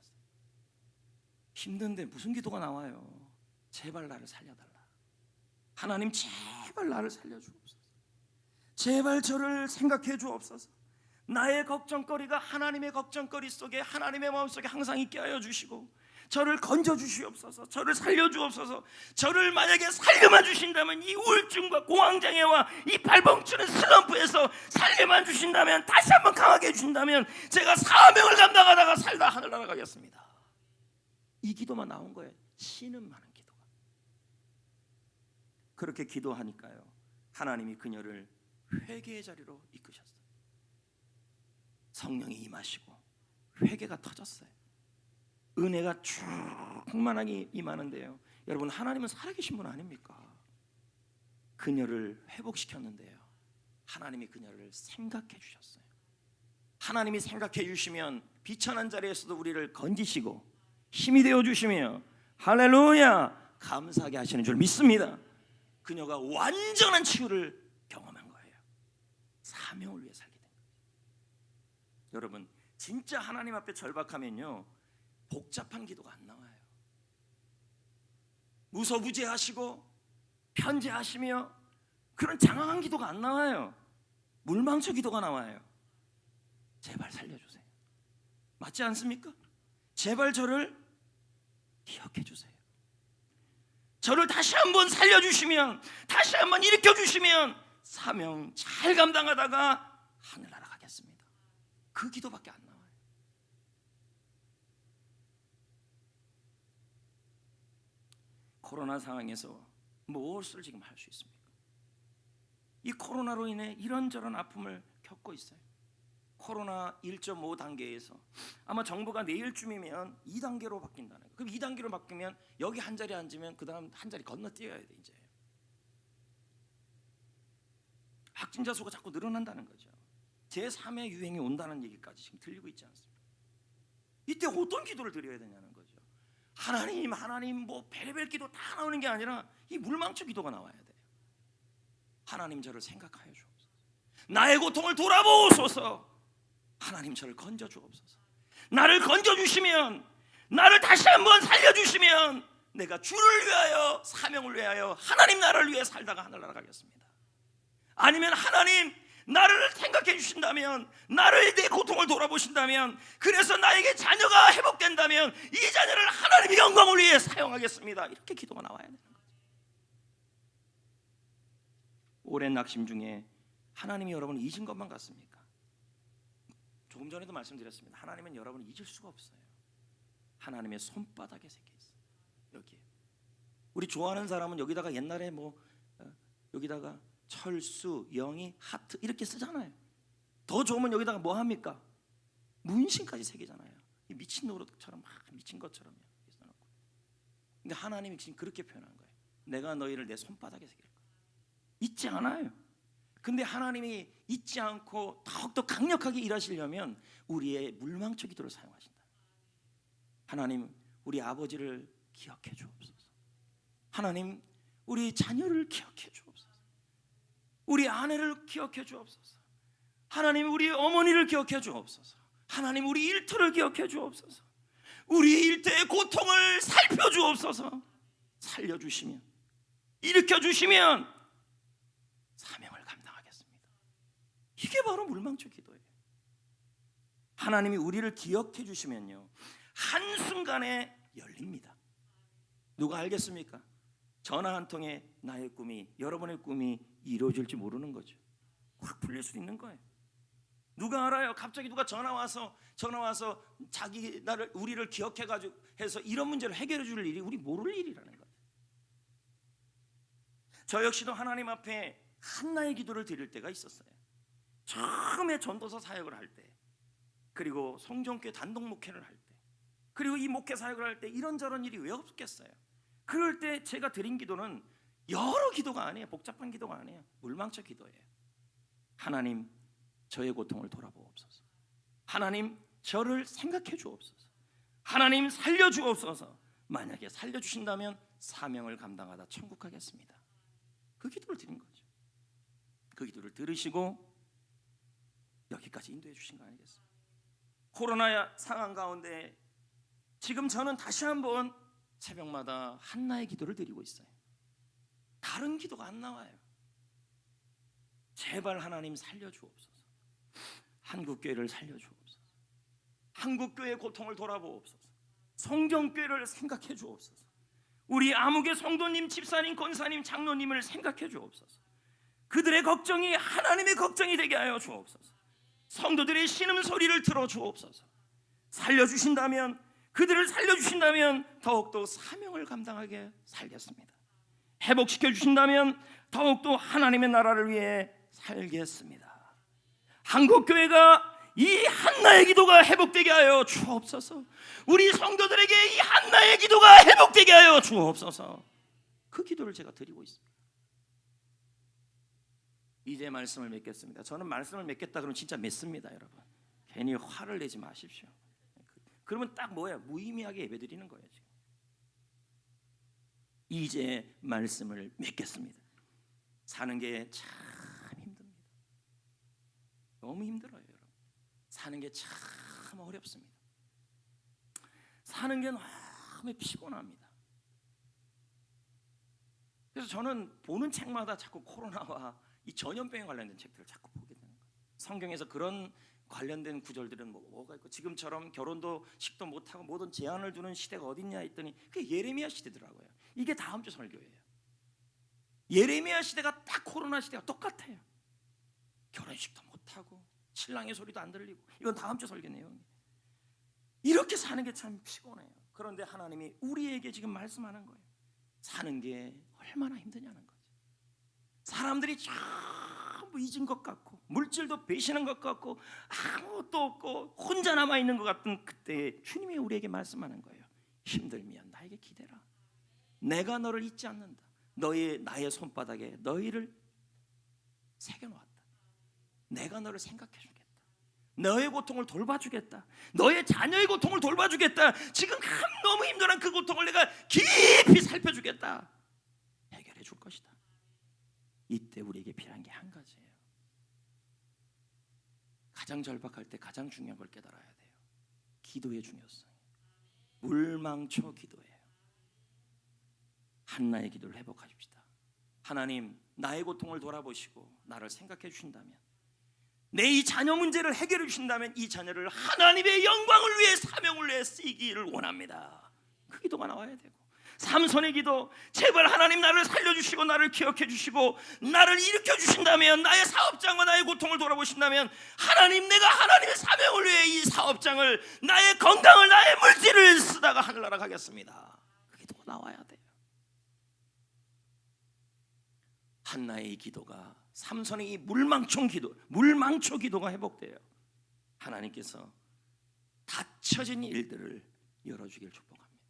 힘든데 무슨 기도가 나와요? 제발 나를 살려달라. 하나님 제발 나를 살려주옵소서. 제발 저를 생각해 주옵소서. 나의 걱정거리가 하나님의 걱정거리 속에, 하나님의 마음속에 항상 있게 하여 주시고, 저를 건져 주시옵소서. 저를 살려 주옵소서. 저를 만약에 살려만 주신다면, 이 우울증과 공황장애와 이 발벙치는 슬럼프에서 살려만 주신다면, 다시 한번 강하게 해주신다면 제가 사명을 감당하다가 살다 하늘 날아가겠습니다. 이 기도만 나온 거예요. 신음하는 기도가. 그렇게 기도하니까요, 하나님이 그녀를 회개의 자리로 이끄셨어요. 성령이 임하시고 회개가 터졌어요. 은혜가 충만하게 임하는데요, 여러분, 하나님은 살아계신 분 아닙니까? 그녀를 회복시켰는데요, 하나님이 그녀를 생각해 주셨어요. 하나님이 생각해 주시면 비천한 자리에서도 우리를 건지시고 힘이 되어 주시며, 할렐루야, 감사하게 하시는 줄 믿습니다. 그녀가 완전한 치유를 경험한 거예요. 사명을 위해 살게 된 거예요. 여러분, 진짜 하나님 앞에 절박하면요, 복잡한 기도가 안 나와요. 무소부재하시고 편재하시며 그런 장황한 기도가 안 나와요. 물망초 기도가 나와요. 제발 살려주세요. 맞지 않습니까? 제발 저를 기억해 주세요. 저를 다시 한번 살려주시면, 다시 한번 일으켜주시면 사명 잘 감당하다가 하늘 날아가겠습니다. 그 기도밖에 안 나와요. 코로나 상황에서 무엇을 지금 할 수 있습니까? 이 코로나로 인해 이런저런 아픔을 겪고 있어요. 코로나 1.5 단계에서 아마 정부가 내일쯤이면 2단계로 바뀐다는 거예요. 그럼 2단계로 바뀌면 여기 한 자리 앉으면 그 다음 한 자리 건너뛰어야 돼. 이제 확진자 수가 자꾸 늘어난다는 거죠. 제3의 유행이 온다는 얘기까지 지금 들리고 있지 않습니까? 이때 어떤 기도를 드려야 되냐는 거죠. 하나님, 하나님, 뭐 별의별 기도 다 나오는 게 아니라 이 물망초 기도가 나와야 돼요. 하나님, 저를 생각하여 주옵소서. 나의 고통을 돌아보소서. 하나님, 저를 건져 주옵소서. 나를 건져 주시면, 나를 다시 한번 살려 주시면 내가 주를 위하여, 사명을 위하여, 하나님 나라를 위해 살다가 하늘 날아가겠습니다. 아니면 하나님, 나를 생각해 주신다면, 나를, 내 고통을 돌아보신다면, 그래서 나에게 자녀가 회복된다면 이 자녀를 하나님의 영광을 위해 사용하겠습니다. 이렇게 기도가 나와야 되는 거죠. 오랜 낙심 중에 하나님이 여러분을 잊은 것만 같습니까? 조금 전에도 말씀드렸습니다. 하나님은 여러분을 잊을 수가 없어요. 하나님의 손바닥에 새겨 있어요. 여기에. 우리 좋아하는 사람은 여기다가 옛날에 여기다가 철수, 영희, 하트 이렇게 쓰잖아요. 더 좋으면 여기다가 뭐 합니까? 문신까지 새기잖아요. 미친 노릇처럼, 막 미친 것처럼 써놓고. 근데 하나님이 지금 그렇게 표현한 거예요. 내가 너희를 내 손바닥에 새길 거야. 잊지 않아요. 근데 하나님이 잊지 않고 더욱더 강력하게 일하시려면 우리의 물망초 기도를 사용하신다. 하나님, 우리 아버지를 기억해 주옵소서. 하나님, 우리 자녀를 기억해 주옵소서. 우리 아내를 기억해 주옵소서. 하나님, 우리 어머니를 기억해 주옵소서. 하나님, 우리 일터를 기억해 주옵소서. 우리 일터의 고통을 살펴주옵소서. 살려주시면, 일으켜주시면 사명을 감당하겠습니다. 이게 바로 물망초 기도예요. 하나님이 우리를 기억해 주시면요, 한순간에 열립니다. 누가 알겠습니까? 전화 한 통에 나의 꿈이, 여러분의 꿈이 이루어질지 모르는 거죠. 확 풀릴 수 있는 거예요. 누가 알아요? 갑자기 누가 전화 와서 자기 나를, 우리를 기억해 가지고 해서 이런 문제를 해결해 줄 일이 우리 모를 일이라는 거예요. 저 역시도 하나님 앞에 한나의 기도를 드릴 때가 있었어요. 처음에 전도서 사역을 할 때, 그리고 성전교회 단독 목회를 할 때, 그리고 이 목회 사역을 할 때 이런저런 일이 왜 없겠어요? 그럴 때 제가 드린 기도는 여러 기도가 아니에요. 복잡한 기도가 아니에요. 물망초 기도예요. 하나님, 저의 고통을 돌아보옵소서. 하나님, 저를 생각해 주옵소서. 하나님, 살려 주옵소서. 만약에 살려주신다면 사명을 감당하다 천국 가겠습니다. 그 기도를 드린 거죠. 그 기도를 들으시고 여기까지 인도해 주신 거 아니겠어요? 코로나 상황 가운데 지금 저는 다시 한번 새벽마다 한나의 기도를 드리고 있어요. 다른 기도가 안 나와요. 제발 하나님 살려주옵소서. 한국교회를 살려주옵소서. 한국교회의 고통을 돌아보옵소서. 성경교회를 생각해 주옵소서. 우리 아무개 성도님, 집사님, 권사님, 장로님을 생각해 주옵소서. 그들의 걱정이 하나님의 걱정이 되게 하여 주옵소서. 성도들의 신음소리를 들어 주옵소서. 살려주신다면, 그들을 살려주신다면 더욱더 사명을 감당하게 살겠습니다. 회복시켜 주신다면 더욱더 하나님의 나라를 위해 살겠습니다. 한국교회가 이 한나의 기도가 회복되게 하여 주옵소서. 우리 성도들에게 이 한나의 기도가 회복되게 하여 주옵소서. 그 기도를 제가 드리고 있습니다. 이제 말씀을 맺겠습니다. 저는 말씀을 맺겠다 그러면 진짜 맺습니다, 여러분. 괜히 화를 내지 마십시오. 그러면 딱 뭐예요? 무의미하게 예배드리는 거예요. 지금. 이제 말씀을 맺겠습니다. 사는 게 참 힘듭니다. 너무 힘들어요, 여러분. 사는 게 참 어렵습니다. 사는 게 너무 피곤합니다. 그래서 저는 보는 책마다 자꾸 코로나와 이 전염병에 관련된 책들을 자꾸 보게 되는 거예요. 성경에서 그런 관련된 구절들은 뭐가 있고, 지금처럼 결혼도 식도 못하고 모든 제한을 두는 시대가 어딨냐 했더니 그게 예레미야 시대더라고요. 이게 다음 주 설교예요. 예레미야 시대가 딱 코로나 시대가 똑같아요. 결혼식도 못하고 신랑의 소리도 안 들리고. 이건 다음 주 설교 내용이에요. 이렇게 사는 게 참 피곤해요. 그런데 하나님이 우리에게 지금 말씀하는 거예요. 사는 게 얼마나 힘드냐는 거죠. 사람들이 전부 잊은 것 같고 물질도 배신한 것 같고 아무것도 없고 혼자 남아있는 것 같은 그때 주님이 우리에게 말씀하는 거예요. 힘들면 나에게 기대라. 내가 너를 잊지 않는다. 나의 손바닥에 너희를 새겨놓았다. 내가 너를 생각해 주겠다. 너의 고통을 돌봐주겠다. 너의 자녀의 고통을 돌봐주겠다. 지금 너무 힘들한 그 고통을 내가 깊이 살펴주겠다. 해결해 줄 것이다. 이때 우리에게 필요한 게 한 가지예요. 가장 절박할 때 가장 중요한 걸 깨달아야 돼요. 기도의 중요성. 물망초 기도예요. 한나의 기도를 회복하십시다. 하나님, 나의 고통을 돌아보시고 나를 생각해 주신다면, 내 이 자녀 문제를 해결해 주신다면 이 자녀를 하나님의 영광을 위해 사명을 위해 쓰기를 원합니다. 그 기도가 나와야 되고, 삼손의 기도, 제발 하나님 나를 살려주시고 나를 기억해 주시고 나를 일으켜 주신다면, 나의 사업장과 나의 고통을 돌아보신다면, 하나님, 내가 하나님의 사명을 위해 이 사업장을, 나의 건강을, 나의 물질을 쓰다가 하늘나라 가겠습니다. 그 기도가 나와야 돼요. 한나의 이 기도가, 삼손의 이 물망초 기도가 회복돼요. 하나님께서 닫혀진 일들을 열어주길 축복합니다.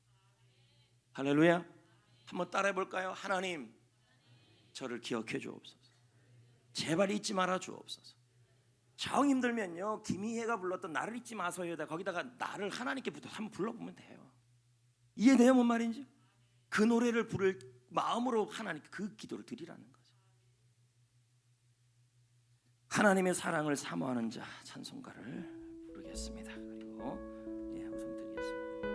할렐루야. 한번 따라해 볼까요? 하나님, 저를 기억해 주옵소서. 제발 잊지 말아 주옵소서. 정 힘들면요, 김희애가 불렀던 나를 잊지 마소요다, 거기다가 나를 하나님께 한번 불러보면 돼요. 이해돼요, 뭔 말인지? 그 노래를 부를 마음으로 하나님께 그 기도를 드리라는 거죠. 하나님의 사랑을 사모하는 자 찬송가를 부르겠습니다. 그리고 우선 드리겠습니다.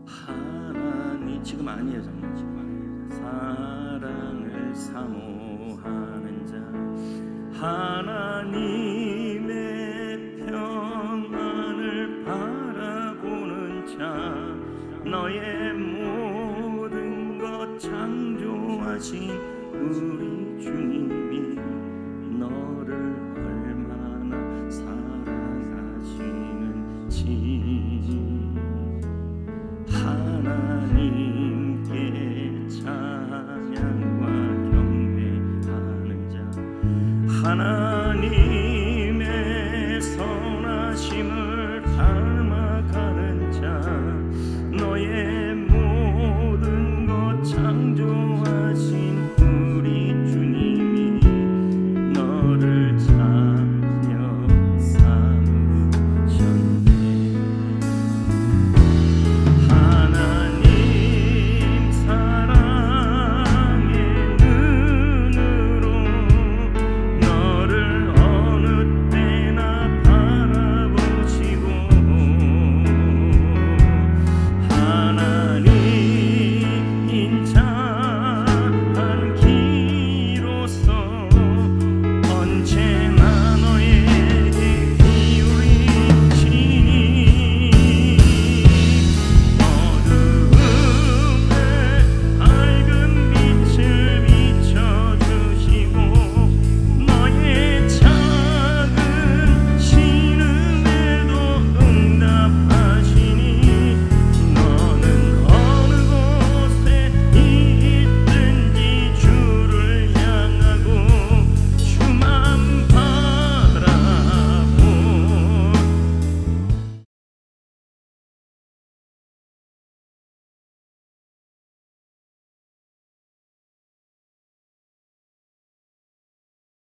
하나님, 지금 아니에요, 정말 지금 아니에요. 사랑을 사모하는 자, 하나님의 평안을 바라보는 자, 너의 모든 것 창조하신 우리 주님이 너를 얼마나 사랑하시는지, 하나님께 찬양과 경배하는 자, 하나님